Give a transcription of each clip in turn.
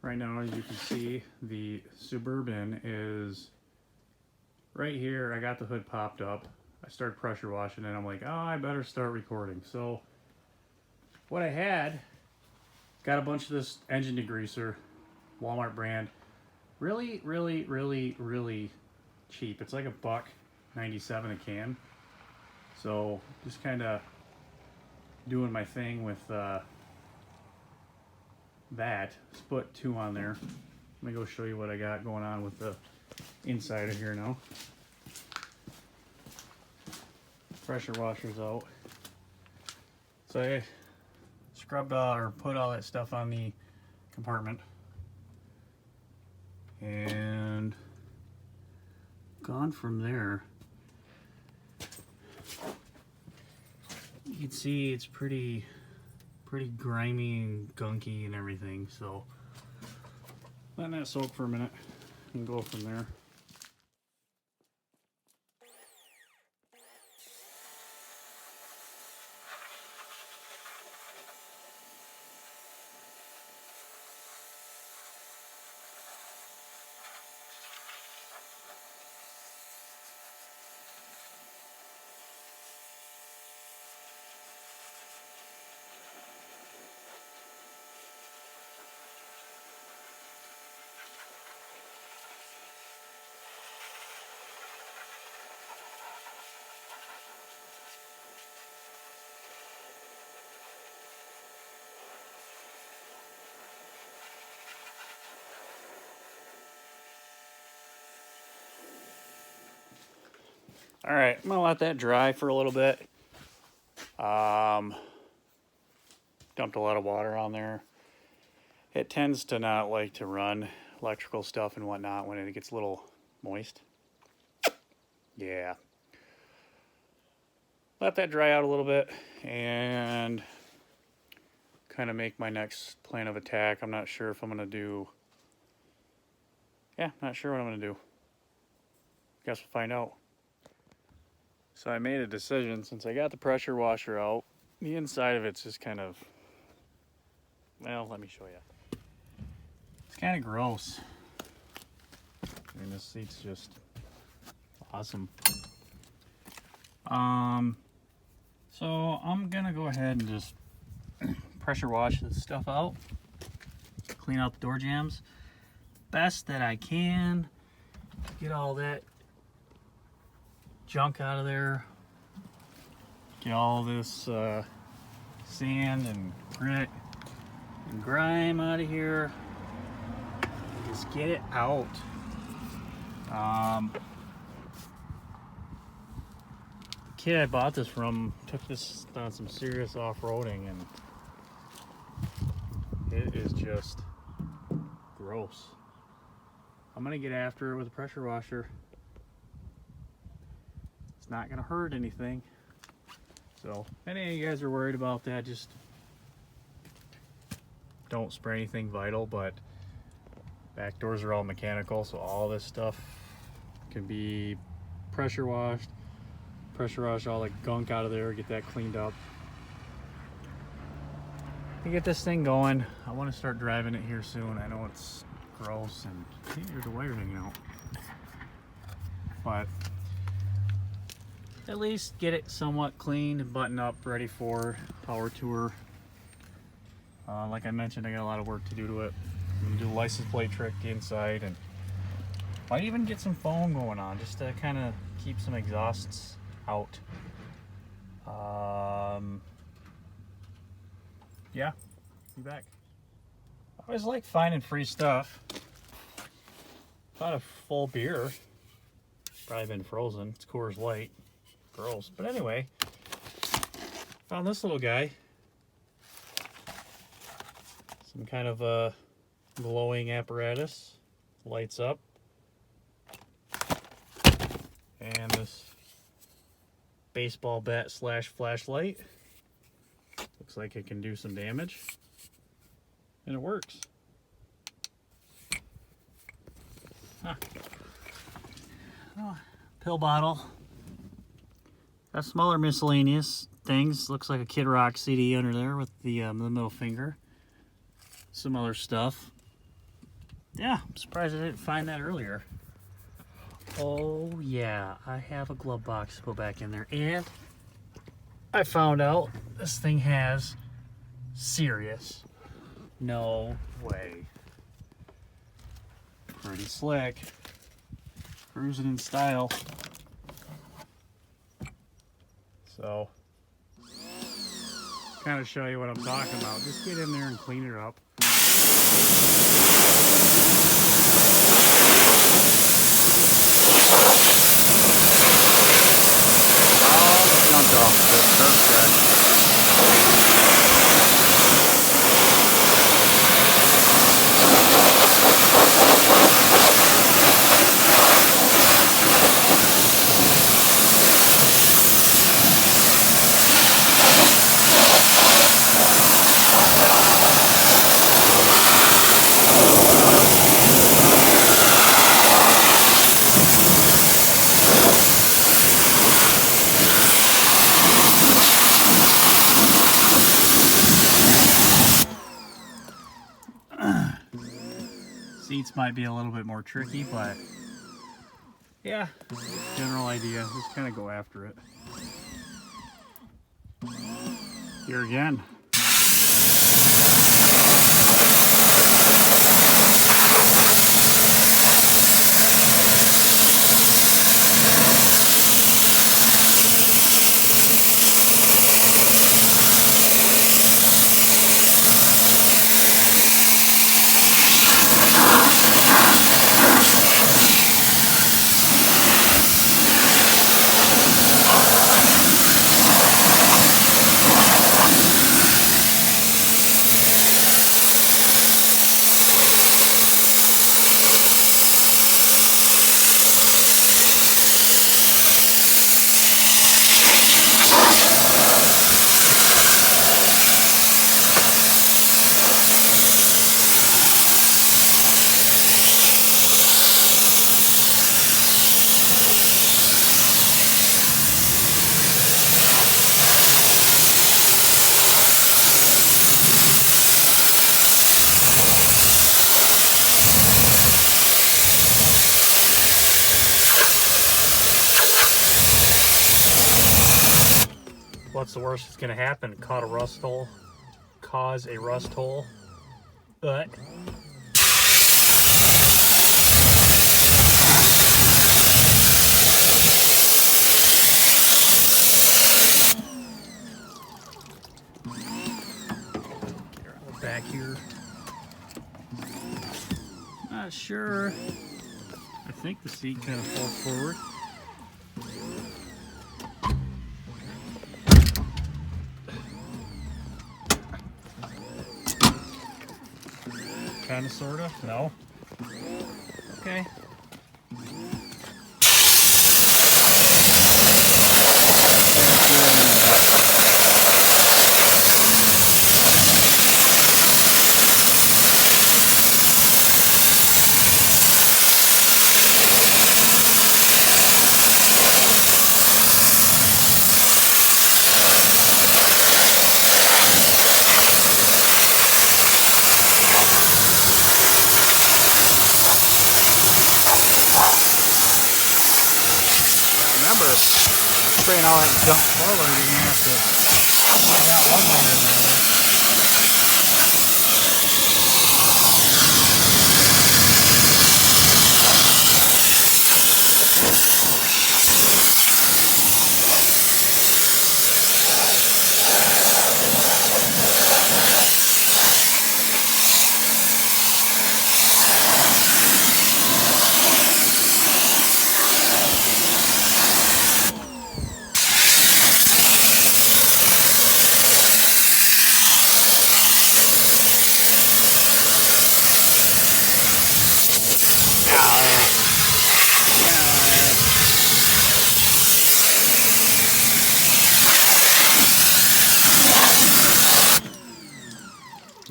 Right now, as you can see, the Suburban is right here. I got the hood popped up. I started pressure washing and I'm like, oh, I better start recording. So what I had, got a bunch of this engine degreaser, Walmart brand. Really, really, really, really cheap. It's like $1.97 a can. So just kind of doing my thing with that. Just put 2 on there. Let me go show you what I got going on with the inside of here now. Pressure washer's out. So I scrubbed or put all that stuff on the compartment. And gone from there. You can see it's pretty grimy and gunky and everything, so letting that soak for a minute and go from there. All right, I'm gonna let that dry for a little bit. Dumped a lot of water on there. It tends to not like to run electrical stuff and whatnot when it gets a little moist. Yeah. Let that dry out a little bit and kind of make my next plan of attack. I'm not sure if I'm gonna do, not sure what I'm gonna do. Guess we'll find out. So I made a decision, since I got the pressure washer out, the inside of it's just kind of, well, let me show you. It's kind of gross. I mean, this seat's just awesome. So I'm gonna go ahead and just pressure wash this stuff out, clean out the door jambs best that I can, get all that junk out of there, get all this sand and grit and grime out of here, just get it out. The kid I bought this from took this on some serious off-roading and it is just gross. I'm gonna get after it with a pressure washer. Not gonna hurt anything. So if any of you guys are worried about that, just don't spray anything vital. But back doors are all mechanical, so all this stuff can be pressure washed. Pressure wash all the gunk out of there, get that cleaned up. To get this thing going, I want to start driving it here soon. I know it's gross and there's a wire hanging out, but at least get it somewhat clean, button up, ready for power tour. Like I mentioned, I got a lot of work to do to it. I'm gonna do a license plate trick inside, and might even get some foam going on just to kind of keep some exhausts out. Yeah, be back. I always like finding free stuff. Found a full beer, probably been frozen. It's Coors Light. Gross. But anyway, found this little guy. Some kind of a glowing apparatus. Lights up. And this baseball bat / flashlight. Looks like it can do some damage. And it works. Huh. Oh, pill bottle. Got some other miscellaneous things. Looks like a Kid Rock CD under there with the middle finger. Some other stuff. Yeah, I'm surprised I didn't find that earlier. Oh yeah, I have a glove box to go back in there, and I found out this thing has Sirius. No way. Pretty slick. Cruising in style. So, kind of show you what I'm talking about. Just get in there and clean it up. All the junk off of it, start fresh. Seats might be a little bit more tricky, but yeah, general idea. Just kind of go after it. Here again. What's the worst that's gonna happen? Cause a rust hole. But back here. Not sure. I think the seat kind of falls forward. Kind of, sort of. No. Okay. Spraying all that junk forward, you're gonna have to find out one way or the other.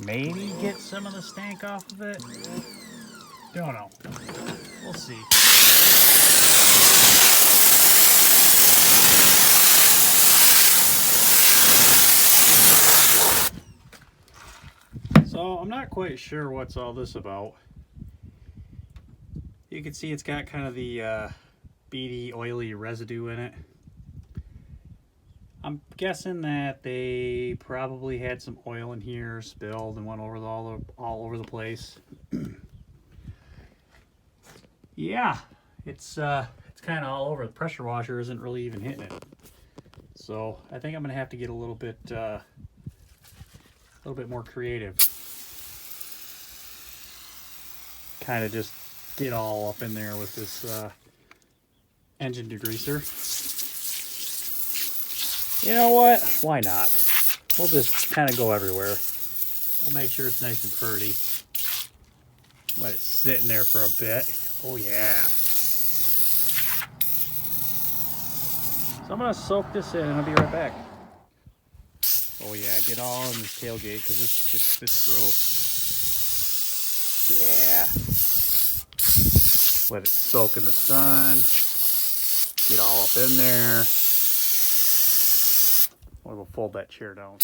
Maybe get some of the stank off of it. Don't know. We'll see. So I'm not quite sure what's all this about. You can see it's got kind of the beady, oily residue in it. I'm guessing that they probably had some oil in here, spilled, and went over all over the place. Yeah, it's kind of all over. The pressure washer isn't really even hitting it. So I think I'm gonna have to get a little bit more creative. Kind of just get all up in there with this engine degreaser. You know what? Why not? We'll just kind of go everywhere. We'll make sure it's nice and pretty. Let it sit in there for a bit. Oh yeah. So I'm gonna soak this in and I'll be right back. Oh yeah, get all in this tailgate because it's gross. Yeah. Let it soak in the sun. Get all up in there. Or we'll fold that chair down.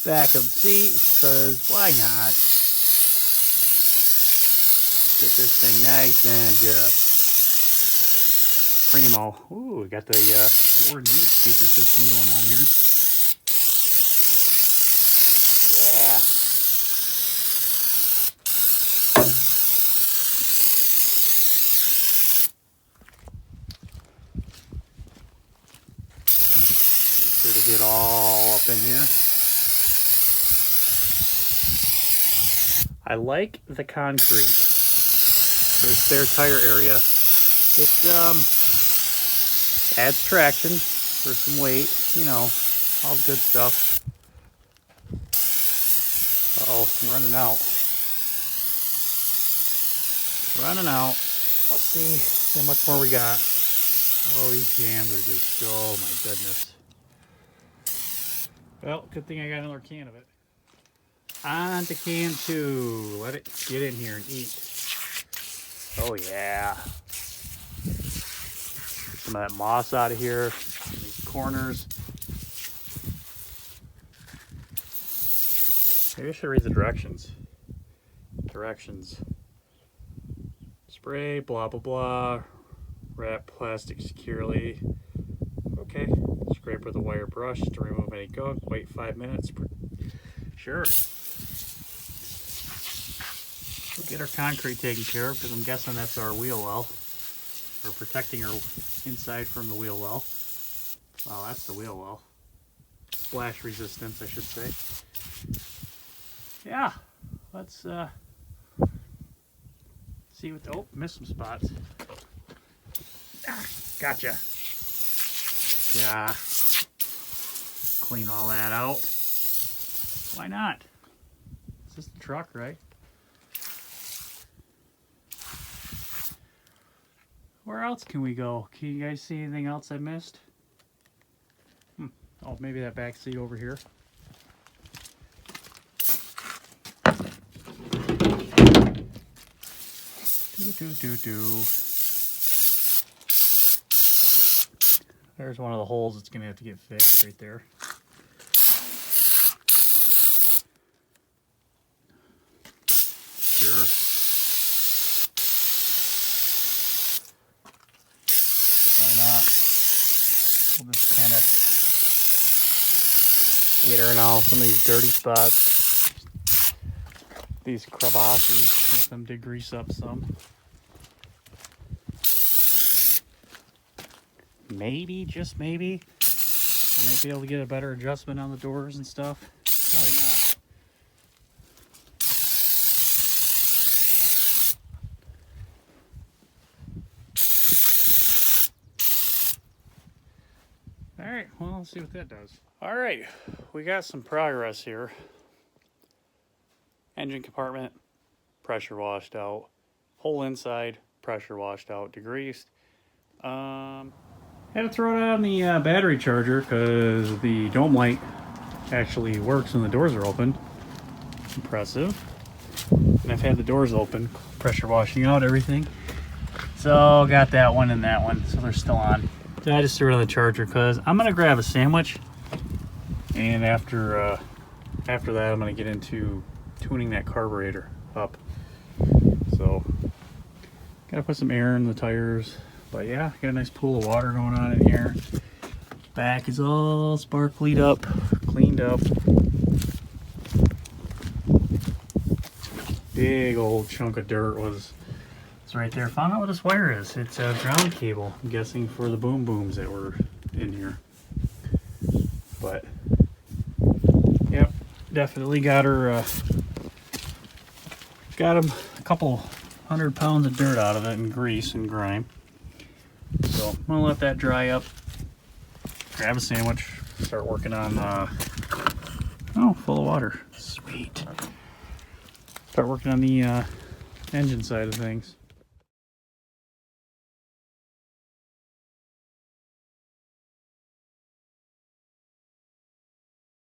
Back of the seat, because why not? Get this thing nice and just primo. Ooh, we got the Ford new speaker system going on here. Yeah. Make sure to get all up in here. I like the concrete for the spare tire area. It adds traction for some weight, you know, all the good stuff. Uh-oh, I'm running out. Running out. Let's see how much more we got. Oh, these jams are just, oh my goodness. Well, good thing I got another can of it. On to can 2. Let it get in here and eat. Oh yeah. Get some of that moss out of here. These corners. Maybe I should read the directions. Directions. Spray, blah blah blah. Wrap plastic securely. Okay. Scrape with a wire brush to remove any gunk. Wait 5 minutes. Sure. We'll get our concrete taken care of because I'm guessing that's our wheel well. Or protecting our inside from the wheel well. Wow, that's the wheel well. Splash resistance, I should say. Yeah, let's see what the, oh, missed some spots. Ah, gotcha. Yeah. Clean all that out. Why not? It's just the truck, right? Where else can we go? Can you guys see anything else I missed? Oh, maybe that back seat over here. There's one of the holes that's going to have to get fixed right there. Sure. Why not? We'll just kind of get her in all some of these dirty spots. These crevasses, let them degrease up some. Maybe, just maybe, I might be able to get a better adjustment on the doors and stuff. Probably not. Alright, well, let's see what that does. Alright, we got some progress here. Engine compartment, pressure washed out. Whole inside, pressure washed out, degreased. Had to throw it on the battery charger because the dome light actually works when the doors are open. Impressive. And I've had the doors open, pressure washing out everything. So got that one and that one, so they're still on. So I just threw it on the charger because I'm gonna grab a sandwich, and after that I'm gonna get into tuning that carburetor up. So So gotta put some air in the tires. But yeah, got a nice pool of water going on in here. Back is all sparklied up, cleaned up. Big old chunk of dirt was right there. Found out what this wire is. It's a ground cable, I'm guessing for the boom booms that were in here. But yep, definitely got her got him a couple 100 pounds of dirt out of it and grease and grime. So I'm gonna let that dry up, grab a sandwich, start working on oh, full of water, sweet. Start working on the engine side of things.